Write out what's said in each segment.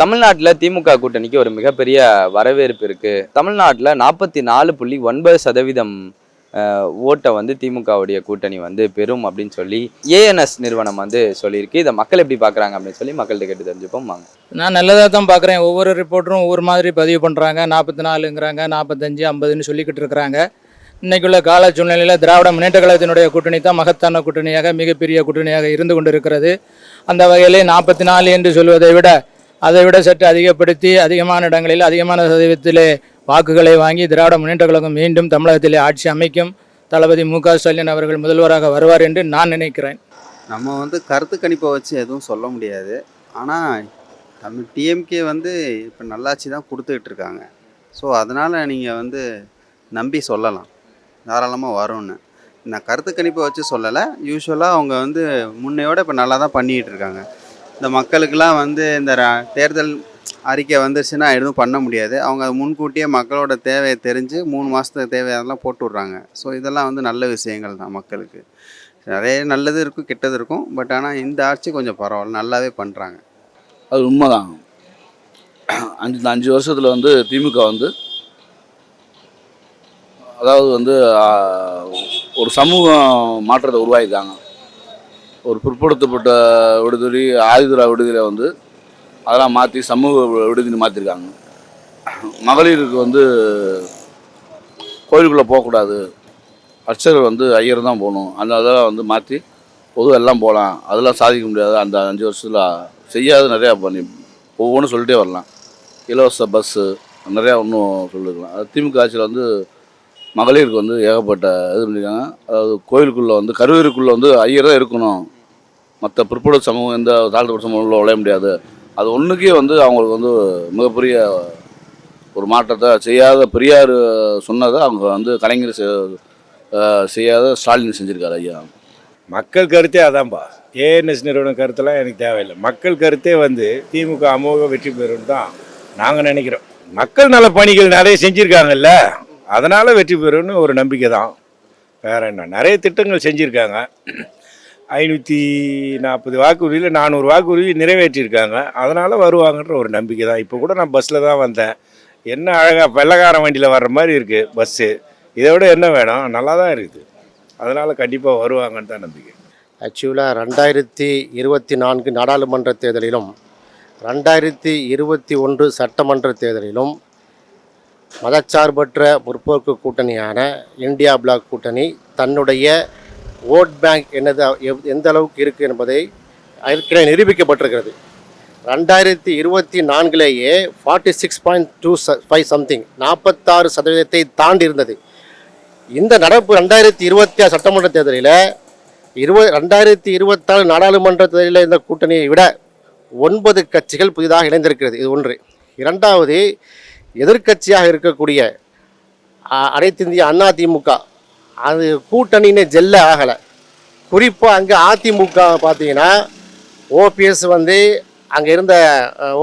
தமிழ்நாட்டில் திமுக கூட்டணிக்கு ஒரு மிகப்பெரிய வரவேற்பு இருக்கு. தமிழ்நாட்டில் 44.9% ஓட்டை வந்து திமுகவுடைய கூட்டணி வந்து பெறும் அப்படின்னு சொல்லி ஏஎன்எஸ் நிறுவனம் வந்து சொல்லியிருக்கு. இதை மக்கள் எப்படி பார்க்குறாங்க அப்படின்னு சொல்லி மக்கள்கிட்ட கேட்டு தெரிஞ்சுப்போம் வாங்க. நான் நல்லதாக தான் பார்க்குறேன். ஒவ்வொரு ரிப்போர்ட்டரும் ஒவ்வொரு மாதிரி பதிவு பண்ணுறாங்க. 44ங்கிறாங்க, 45, 50ன்னு சொல்லிக்கிட்டு இருக்கிறாங்க. இன்றைக்குள்ள கால சூழ்நிலையில் திராவிட முன்னேற்ற கழகத்தினுடைய கூட்டணி தான் மகத்தான கூட்டணியாக, மிகப்பெரிய கூட்டணியாக இருந்து கொண்டு இருக்கிறது. அந்த வகையிலே 44 என்று சொல்வதை விட அதை விட சற்று அதிகப்படுத்தி அதிகமான இடங்களில் அதிகமான சதவீதத்திலே வாக்குகளை வாங்கி திராவிட முன்னேற்ற கழகம் மீண்டும் தமிழகத்திலே ஆட்சி அமைக்கும். தளபதி மு.க. ஸ்டாலின் அவர்கள் முதல்வராக வருவார் என்று நான் நினைக்கிறேன். நம்ம வந்து கருத்து கணிப்பை வச்சு எதுவும் சொல்ல முடியாது. ஆனால் நம்ம டிஎம்கே வந்து இப்போ நல்லாட்சி தான் கொடுத்துக்கிட்டு இருக்காங்க. ஸோ அதனால் நீங்கள் வந்து நம்பி சொல்லலாம், தாராளமாக வரும்னு. நான் கருத்து கணிப்பை வச்சு சொல்லலை. யூஸ்வலாக அவங்க வந்து முன்னையோடு இப்போ நல்லா தான் பண்ணிக்கிட்டு இருக்காங்க. இந்த மக்களுக்கெல்லாம் வந்து இந்த தேர்தல் அறிக்கை வந்துருச்சுன்னா எதுவும் பண்ண முடியாது. அவங்க முன்கூட்டியே மக்களோட தேவையை தெரிஞ்சு 3 மாதத்துக்கு தேவையானலாம் போட்டு விட்றாங்க. ஸோ இதெல்லாம் வந்து நல்ல விஷயங்கள் தான். மக்களுக்கு நிறைய நல்லது இருக்கும், கெட்டது இருக்கும். பட் ஆனால் இந்த ஆட்சி கொஞ்சம் பரவாயில்ல, நல்லாவே பண்ணுறாங்க. அது உண்மைதான். இந்த 5 வருஷத்தில் வந்து திமுக வந்து அதாவது வந்து ஒரு சமூக மாற்றத்தை உருவாக்கிட்டாங்க. ஒரு பிற்படுத்தப்பட்ட விடுதலை, ஆயுதரா விடுதலை வந்து அதெல்லாம் மாற்றி சமூக விடுதலை மாற்றிருக்காங்க. மகளிருக்கு வந்து கோயிலுக்குள்ளே போகக்கூடாது, அர்ச்சகர் வந்து ஐயர் தான் போகணும், அந்த அதெல்லாம் வந்து மாற்றி பொது எல்லாம் போகலாம். அதெல்லாம் சாதிக்க முடியாது. அந்த 5 வருஷத்தில் செய்யாத நிறையா பண்ணி ஒவ்வொன்றும் சொல்லிட்டே வரலாம். இலவச பஸ்ஸு நிறையா ஒன்றும் சொல்லியிருக்கலாம். அது திமுக ஆட்சியில் வந்து மகளிருக்கு வந்து ஏகப்பட்ட இது பண்ணியிருக்காங்க. அதாவது கோயிலுக்குள்ளே வந்து கருவறைக்குள்ளே வந்து ஐயர் தான் இருக்கணும், மற்ற பிற்படுத்த சமூகம் எந்த தாழ்த்தப்பட்ட சமூகங்களில் விளைய முடியாது. அது ஒன்றுக்கே வந்து அவங்களுக்கு வந்து மிகப்பெரிய ஒரு மாற்றத்தை செய்யாத பெரியார் சொன்னதை அவங்க வந்து கலைஞர் செய்யாத ஸ்டாலின் செஞ்சுருக்காரு. ஐயா, மக்கள் கருத்தே அதான்ப்பா. ஏஎன்எஸ் நிறுவனம் கருத்தெல்லாம் எனக்கு தேவையில்லை. மக்கள் கருத்தே வந்து திமுக அமோக வெற்றி பெறும் தான் நாங்கள் நினைக்கிறோம். மக்கள் நல பணிகள் நிறைய செஞ்சுருக்காங்கல்ல, அதனால் வெற்றி பெறும்னு ஒரு நம்பிக்கை தான். வேறு என்ன, நிறைய திட்டங்கள் செஞ்சுருக்காங்க. 540 வாக்குறுதியில் 400 வாக்குறுதி நிறைவேற்றியிருக்காங்க. அதனால் வருவாங்கன்ற ஒரு நம்பிக்கை தான். இப்போ கூட நான் பஸ்ஸில் தான் வந்தேன். என்ன அழகாக வெள்ளைக்கார வண்டியில் வர்ற மாதிரி இருக்குது பஸ்ஸு. இதை விட என்ன வேணும்? நல்லா தான் இருக்குது. அதனால் கண்டிப்பாக வருவாங்கன்னு தான் நம்பிக்கை. ஆக்சுவலாக 2024 நாடாளுமன்ற தேர்தலிலும் 2021 சட்டமன்ற தேர்தலிலும் மதச்சார்பற்ற முற்போக்கு கூட்டணியான இந்தியா பிளாக் கூட்டணி தன்னுடைய ஓட் பேங்க் எந்த அளவுக்கு இருக்குது என்பதை ஏற்கனவே நிரூபிக்கப்பட்டிருக்கிறது. 2024லேயே 46.25 சம்திங் 46% தாண்டி இருந்தது. இந்த நடப்பு 2026 சட்டமன்ற தேர்தலில் 2024 நாடாளுமன்ற தேர்தலில் இந்த கூட்டணியை விட 9 கட்சிகள் புதிதாக இணைந்திருக்கிறது. இது ஒன்று. இரண்டாவது, எதிர்க்கட்சியாக இருக்கக்கூடிய அனைத்து இந்திய அண்ணா திமுக அது கூட்டணின்னு ஜெல்ல ஆகலை. குறிப்பாக அங்கே அதிமுக பார்த்தீங்கன்னா ஓபிஎஸ் வந்து அங்கே இருந்த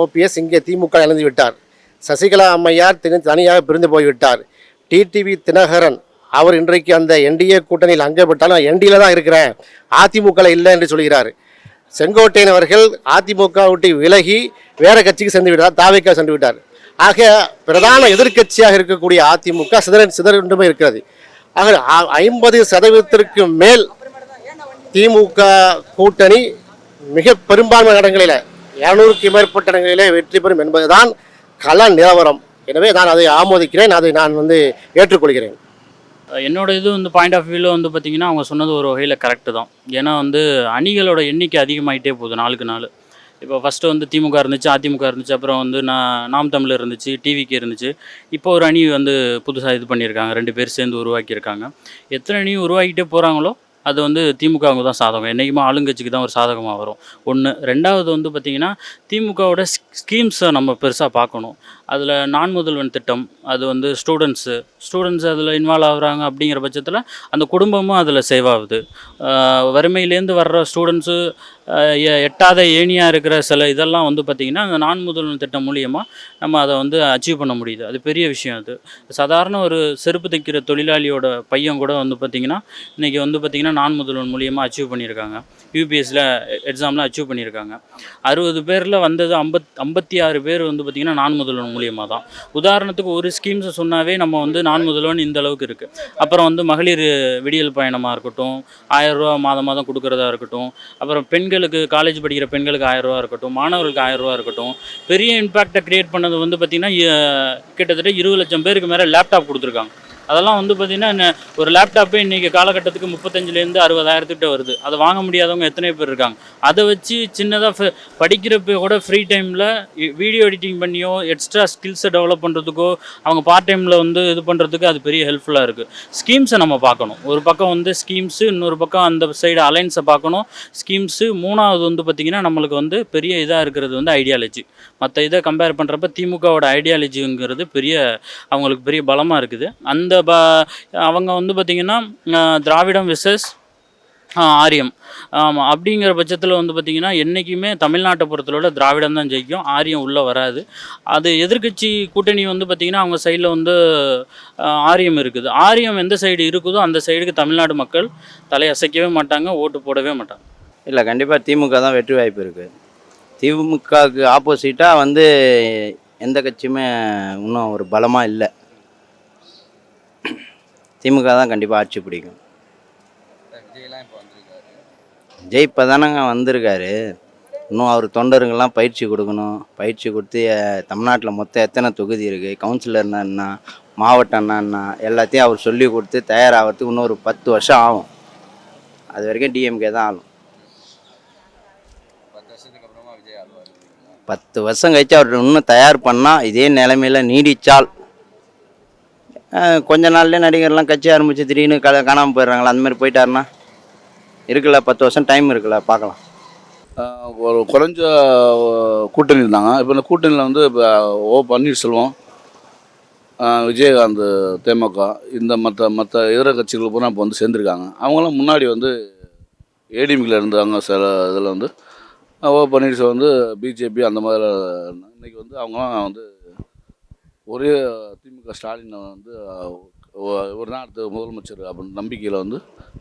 ஓபிஎஸ் இங்கே திமுக இணைந்து விட்டார். சசிகலா அம்மையார் தனியாக பிரிந்து போய்விட்டார். டிடிவி தினகரன் அவர் இன்றைக்கு அந்த என்டிஏ கூட்டணியில் அங்கே விட்டாலும் என்டியில் தான் இருக்கிறேன், அதிமுகவில் இல்லை என்று சொல்கிறார். செங்கோட்டையன் அவர்கள் அதிமுக விட்டு விலகி வேறு கட்சிக்கு சென்று விட்டார், தாவேக்கா சென்று விட்டார். ஆக பிரதான எதிர்க்கட்சியாக இருக்கக்கூடிய அதிமுக சிதறண்டுமே இருக்கிறது. ஆக 50% மேல் திமுக கூட்டணி மிக பெரும்பான்மையான இடங்களில் 200க்கு மேற்பட்ட இடங்களிலே வெற்றி பெறும் என்பதுதான் கள நிலவரம். எனவே நான் அதை ஆமோதிக்கிறேன், அதை நான் வந்து ஏற்றுக்கொள்கிறேன். என்னோட இது வந்து பாயிண்ட் ஆஃப் வியூவில் வந்து பார்த்திங்கன்னா அவங்க சொன்னது ஒரு வகையில் கரெக்டு தான். ஏன்னா வந்து அணிகளோட எண்ணிக்கை அதிகமாகிட்டே போகுது நாளுக்கு நாள். இப்போ ஃபஸ்ட்டு வந்து திமுக இருந்துச்சு, அதிமுக இருந்துச்சு, அப்புறம் வந்து நாம் தமிழர் இருந்துச்சு, டிவிக்கு இருந்துச்சு. இப்போ ஒரு அணி வந்து புதுசாக இது பண்ணியிருக்காங்க, 2 பேர் சேர்ந்து உருவாக்கியிருக்காங்க. எத்தனை அணி உருவாக்கிட்டே போகிறாங்களோ அது வந்து திமுகவுக்கு தான் சாதகம். என்றைக்குமே ஆளுங்கட்சிக்கு தான் ஒரு சாதகமாக வரும். ஒன்று. ரெண்டாவது வந்து பார்த்திங்கன்னா திமுகவோட ஸ்கீம்ஸை நம்ம பெருசாக பார்க்கணும். அதில் நான் முதல்வன் திட்டம், அது வந்து ஸ்டூடெண்ட்ஸ் அதில் இன்வால்வ் ஆகுறாங்க. அப்படிங்கிற பட்சத்தில் அந்த குடும்பமும் அதில் சேவ் ஆகுது. வறுமையிலேருந்து வர்ற ஸ்டூடெண்ட்ஸு எட்டாத ஏணியாக இருக்கிற சில இதெல்லாம் வந்து பார்த்திங்கன்னா அந்த நான் முதல்வன் திட்டம் மூலியமாக நம்ம அதை வந்து அச்சீவ் பண்ண முடியுது. அது பெரிய விஷயம். அது சாதாரண ஒரு செருப்பு தைக்கிற தொழிலாளியோட பையன் கூட வந்து பார்த்திங்கன்னா இன்றைக்கி வந்து பார்த்திங்கன்னா நான் முதல்வன் மூலியமாக அச்சீவ் பண்ணியிருக்காங்க. யூபிஎஸ்சியில் எக்ஸாமில் அச்சீவ் பண்ணியிருக்காங்க. 60 பேரில் வந்தது 56 பேர் வந்து பார்த்திங்கன்னா நான் முதல்வன் மூலியமாக தான். உதாரணத்துக்கு ஒரு ஸ்கீம்ஸை சொன்னாவே நம்ம வந்து நான் முதல்வன் இந்த அளவுக்கு இருக்குது. அப்புறம் வந்து மகளிர் விடியல் பயணமாக இருக்கட்டும், 1000 ரூபா மாதம் கொடுக்குறதா இருக்கட்டும், அப்புறம் பெண்களுக்கு காலேஜ் படிக்கிற பெண்களுக்கு 1000 ரூபா இருக்கட்டும், மாணவர்களுக்கு 1000 ரூபா இருக்கட்டும். பெரிய இம்பேக்டை க்ரியேட் பண்ணது வந்து பார்த்திங்கன்னா கிட்டத்தட்ட 20 லட்சம் பேருக்கு மேலே லேப்டாப் கொடுத்துருக்காங்க. அதெல்லாம் வந்து பார்த்திங்கன்னா ஒரு லேப்டாப்பே இன்றைக்கி காலகட்டத்துக்கு 35,000 60,000 வருது. அதை வாங்க முடியாதவங்க எத்தனை பேர் இருக்காங்க. அதை வச்சு சின்னதாக படிக்கிறப்ப கூட ஃப்ரீ டைமில் வீடியோ எடிட்டிங் பண்ணியோ எக்ஸ்ட்ரா ஸ்கில்ஸை டெவலப் பண்ணுறதுக்கோ அவங்க பார்ட் டைமில் வந்து இது பண்ணுறதுக்கு அது பெரிய ஹெல்ப்ஃபுல்லாக இருக்குது. ஸ்கீம்ஸை நம்ம பார்க்கணும். ஒரு பக்கம் வந்து ஸ்கீம்ஸு, இன்னொரு பக்கம் அந்த சைடு அலைன்ஸை பார்க்கணும். ஸ்கீம்ஸு, மூணாவது வந்து பார்த்திங்கன்னா நம்மளுக்கு வந்து பெரிய இதாக இருக்கிறது வந்து ஐடியாலஜி. மற்ற இதை கம்பேர் பண்ணுறப்ப திமுகவோட ஐடியாலஜிங்கிறது அவங்களுக்கு பெரிய பலமாக இருக்குது. அந்த அவங்க வந்து பார்த்திங்கன்னா திராவிடம் விசஸ் ஆரியம். ஆமாம், அப்படிங்கிற பட்சத்தில் வந்து பார்த்திங்கன்னா என்றைக்குமே தமிழ்நாட்டை பொறுத்தளவில் திராவிடம் தான் ஜெயிக்கும், ஆரியம் உள்ளே வராது. அது எதிர்க்கட்சி கூட்டணி வந்து பார்த்திங்கன்னா அவங்க சைடில் வந்து ஆரியம் இருக்குது. ஆரியம் எந்த சைடு இருக்குதோ அந்த சைடுக்கு தமிழ்நாடு மக்கள் தலையசைக்கவே மாட்டாங்க, ஓட்டு போடவே மாட்டாங்க. இல்லை, கண்டிப்பாக திமுக தான் வெற்றி வாய்ப்பு இருக்குது. திமுகவுக்கு ஆப்போசிட்டாக வந்து எந்த கட்சியுமே இன்னும் ஒரு பலமாக இல்லை. திமுக தான் கண்டிப்பாக ஆட்சி பிடிக்கும். விஜய் இப்போ தானங்க வந்திருக்காரு. இன்னும் அவர் தொண்டருங்கெல்லாம் பயிற்சி கொடுக்கணும். பயிற்சி கொடுத்து தமிழ்நாட்டில் மொத்தம் எத்தனை தொகுதி இருக்குது, கவுன்சிலர்னா என்ன, மாவட்டம்னா என்ன, எல்லாத்தையும் அவர் சொல்லி கொடுத்து தயாராகிறதுக்கு இன்னும் ஒரு 10 வருஷம் ஆகும். அது வரைக்கும் டிஎம்கே தான் ஆளும். 10 வருஷம் கழிச்சு அவர் இன்னும் தயார் பண்ணால், இதே நிலைமையில் நீடித்தால், கொஞ்ச நாள்லேயே நடிகர்லாம் கட்சி ஆரம்பித்து திடீர்னு காணாமல் போயிடுறாங்களா, அந்த மாதிரி போயிட்டாருன்னா இருக்குல்ல, 10 வருஷம் டைம் இருக்குல்ல, பார்க்கலாம். ஒரு குறைஞ்ச கூட்டணி இருந்தாங்க. இப்போ இந்த கூட்டணியில் வந்து இப்போ பன்னீர்செல்வம், விஜயகாந்த், தேமுக, இந்த மற்ற இதர கட்சிகள் பூரா இப்போ வந்து சேர்ந்துருக்காங்க. அவங்களாம் முன்னாடி வந்து ஏடிஎம்கில் இருந்தாங்க. சில இதில் வந்து பன்னீர்செல்வம் வந்து பிஜேபி அந்த மாதிரி. இன்றைக்கி வந்து அவங்களாம் வந்து ஒரே திமுக ஸ்டாலினை வந்து ஒரு நாள் அடுத்த முதலமைச்சர் அப்படின்னு நம்பிக்கையில் வந்து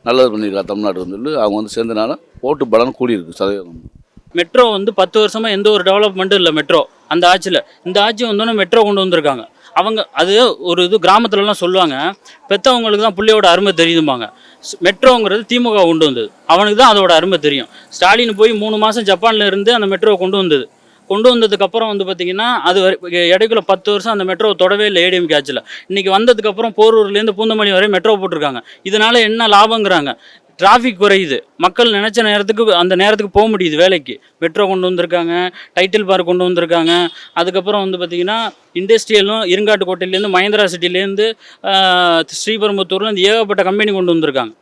நல்லது பண்ணியிருக்காரு தமிழ்நாடு சொல்லி அவங்க வந்து சேர்ந்தனால ஓட்டு பலன் கூடியிருக்கு சதவீதம். மெட்ரோ வந்து 10 வருஷமாக எந்த ஒரு டெவலப்மெண்ட்டும் இல்லை. மெட்ரோ அந்த ஆட்சியில், இந்த ஆட்சி வந்தோன்னே மெட்ரோ கொண்டு வந்திருக்காங்க. அவங்க அது ஒரு இது கிராமத்துலலாம் சொல்லுவாங்க, பெற்றவங்களுக்கு தான் பிள்ளையோட அருமை தெரியுதும்பாங்க. மெட்ரோங்கிறது திமுக கொண்டு வந்தது, அவனுக்கு தான் அதோட அருமை தெரியும். ஸ்டாலின் போய் 3 மாதம் ஜப்பானில் இருந்து அந்த மெட்ரோ கொண்டு வந்ததுக்கப்புறம் வந்து பார்த்திங்கன்னா அது இடைக்குள்ள 10 வருஷம் அந்த மெட்ரோ தொடவே இல்லை ஏடிஎம்கே ஆட்சியில். இன்றைக்கி வந்ததுக்கப்புறம் போரூர்லேருந்து பூந்தமல்லி வரை மெட்ரோ போட்டிருக்காங்க. இதனால் என்ன லாபங்கிறாங்க? டிராஃபிக் குறையுது, மக்கள் நினச்ச நேரத்துக்கு அந்த நேரத்துக்கு போக முடியுது வேலைக்கு. மெட்ரோ கொண்டு வந்திருக்காங்க, டைட்டில் பார்க் கொண்டு வந்திருக்காங்க. அதுக்கப்புறம் வந்து பார்த்திங்கன்னா இண்டஸ்ட்ரியலும் இருங்காட்டுக்கோட்டையிலேருந்து மகேந்திரா சிட்டிலேருந்து ஸ்ரீபெரும்புத்தூர்லேருந்து ஏகப்பட்ட கம்பெனி கொண்டு வந்திருக்காங்க.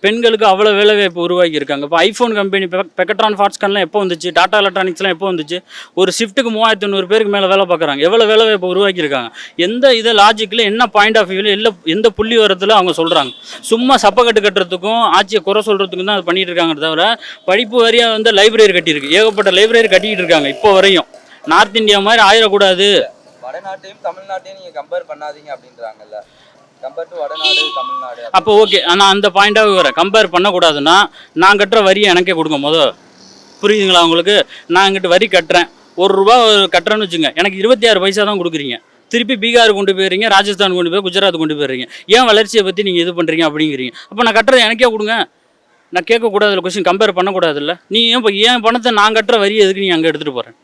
பெண்களுக்கு அவ்வளோ வேலைவாய்ப்பு உருவாக்கி இருக்காங்க. இப்போ ஐஃபோன் கம்பெனி, பெக்கட்ரான், ஃபாக்ஸ்கான்லாம் எப்போ வந்துச்சு, டாடா எலக்ட்ரானிக்ஸ்லாம் எப்போ வந்துச்சு? ஒரு ஷிஃப்ட்டுக்கு 3500 பேருக்கு மேலே வேலை பார்க்குறாங்க. எவ்வளோ வேலைவாய்ப்பு உருவாக்கியிருக்காங்க? எந்த இதை லாஜிக்கில், என்ன பாயிண்ட் ஆஃப் வியூவில், எந்த புள்ளி வரத்தில் அவங்க சொல்கிறாங்க? சும்மா சப்பக்கட்டு கட்டுறதுக்கும் ஆட்சியை குறை சொல்கிறதுக்கும் தான் அது பண்ணிகிட்டு இருக்காங்க. தவிர படிப்பு வரையாக வந்து லைப்ரரி கட்டியிருக்கு, ஏகப்பட்ட லைப்ரரி கட்டிக்கிட்டு இருக்காங்க. இப்போ வரையும் நார்த் இந்தியா மாதிரி ஆயிடக்கூடாது. வடநாட்டையும் தமிழ்நாட்டையும் நீங்கள் கம்பேர் பண்ணாதீங்க அப்படின்றாங்கல்ல. கம்பேர் டு வடநாடு தமிழ்நாடு. அப்போ ஓகே, நான் அந்த பாயிண்டாக வரேன். கம்பேர் பண்ணக்கூடாதுன்னா நான் கட்டுற வரியை எனக்கே கொடுங்க புரியுதுங்களா உங்களுக்கு? நான் இங்கிட்டு வரி கட்டுறேன், ₹1 கட்டுறேன்னு வச்சுங்க, எனக்கு 26 பைசா தான் கொடுக்குறீங்க. திருப்பி பீகார் கொண்டு போயிடுறீங்க, ராஜஸ்தான் கொண்டு போய், குஜராத் கொண்டு போயிடுறீங்க. ஏன் வளர்ச்சியை பற்றி நீங்கள் இது பண்ணுறீங்க அப்படிங்கிறீங்க. அப்போ நான் கட்டுறது எனக்கே கொடுங்க. நான் கேட்கக்கூடாதுல்ல, கொஸ்டின் கம்பேர் பண்ணக்கூடாதுல்ல. நீ ஏன் பணத்தை நான் கட்டுற வரி எதுக்கு நீ அங்கே எடுத்துகிட்டு போகிறேன்?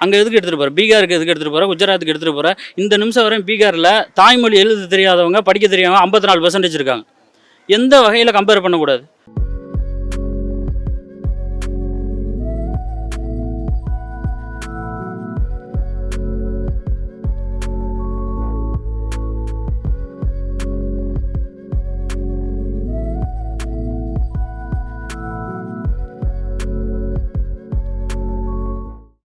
அங்கே எதுக்கு எடுத்துகிட்டு போகிற? பீகாருக்கு எதுக்கு எடுத்துகிட்டு போகிற? குஜராத்துக்கு எடுத்துகிட்டு போகிற? இந்த நிமிஷம் வரையும் பீகாரில் தாய்மொழி எழுத தெரியாதவங்க, படிக்க தெரியாதவங்க 54% இருக்காங்க. எந்த வகையில் கம்பேர் பண்ணக்கூடாது?